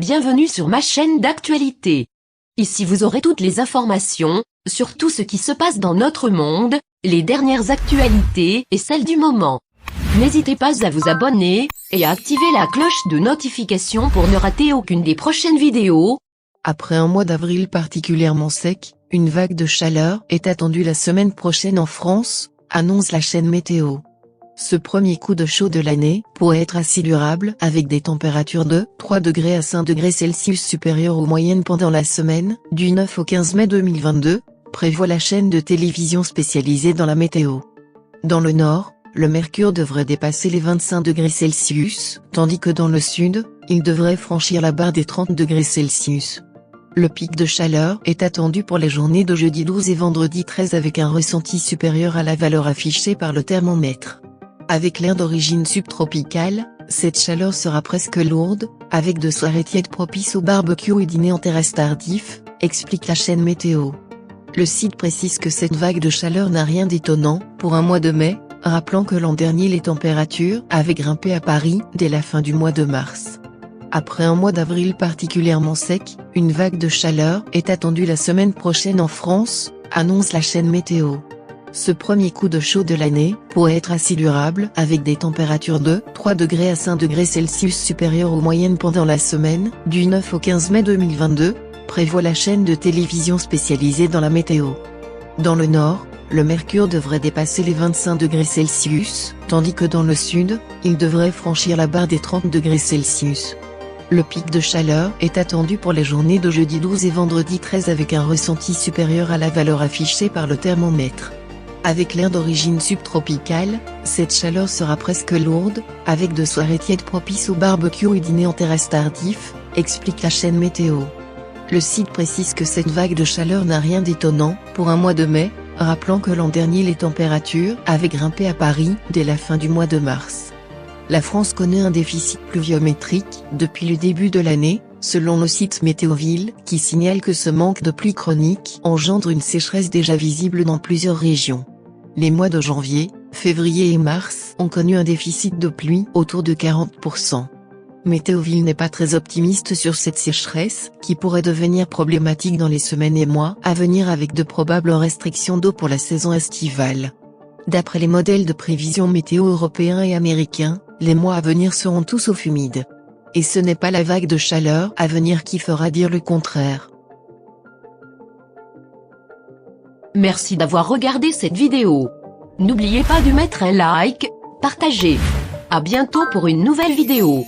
Bienvenue sur ma chaîne d'actualité. Ici vous aurez toutes les informations, sur tout ce qui se passe dans notre monde, les dernières actualités et celles du moment. N'hésitez pas à vous abonner, et à activer la cloche de notification pour ne rater aucune des prochaines vidéos. Après un mois d'avril particulièrement sec, une vague de chaleur est attendue la semaine prochaine en France, annonce la chaîne Météo. Ce premier coup de chaud de l'année pourrait être assez durable avec des températures de 3 degrés à 5 degrés Celsius supérieures aux moyennes pendant la semaine, du 9 au 15 mai 2022, prévoit la chaîne de télévision spécialisée dans la météo. Dans le nord, le mercure devrait dépasser les 25 degrés Celsius, tandis que dans le sud, il devrait franchir la barre des 30 degrés Celsius. Le pic de chaleur est attendu pour les journées de jeudi 12 et vendredi 13 avec un ressenti supérieur à la valeur affichée par le thermomètre. Avec l'air d'origine subtropicale, cette chaleur sera presque lourde, avec de soirées tièdes propices au barbecue et dîner en terrasse tardif, explique la chaîne Météo. Le site précise que cette vague de chaleur n'a rien d'étonnant pour un mois de mai, rappelant que l'an dernier les températures avaient grimpé à Paris dès la fin du mois de mars. Après un mois d'avril particulièrement sec, une vague de chaleur est attendue la semaine prochaine en France, annonce la chaîne Météo. Ce premier coup de chaud de l'année pourrait être assez durable avec des températures de 3 degrés à 5 degrés Celsius supérieures aux moyennes pendant la semaine, du 9 au 15 mai 2022, prévoit la chaîne de télévision spécialisée dans la météo. Dans le nord, le mercure devrait dépasser les 25 degrés Celsius, tandis que dans le sud, il devrait franchir la barre des 30 degrés Celsius. Le pic de chaleur est attendu pour les journées de jeudi 12 et vendredi 13 avec un ressenti supérieur à la valeur affichée par le thermomètre. Avec l'air d'origine subtropicale, cette chaleur sera presque lourde, avec de soirées tièdes propices au barbecue et dîner en terrasse tardif, explique la chaîne Météo. Le site précise que cette vague de chaleur n'a rien d'étonnant pour un mois de mai, rappelant que l'an dernier les températures avaient grimpé à Paris dès la fin du mois de mars. La France connaît un déficit pluviométrique depuis le début de l'année, selon le site Météoville, qui signale que ce manque de pluie chronique engendre une sécheresse déjà visible dans plusieurs régions. Les mois de janvier, février et mars ont connu un déficit de pluie autour de 40%. Météoville n'est pas très optimiste sur cette sécheresse, qui pourrait devenir problématique dans les semaines et mois à venir avec de probables restrictions d'eau pour la saison estivale. D'après les modèles de prévision météo européens et américains, les mois à venir seront tous sauf humides. Et ce n'est pas la vague de chaleur à venir qui fera dire le contraire. Merci d'avoir regardé cette vidéo. N'oubliez pas de mettre un like, partager. À bientôt pour une nouvelle vidéo.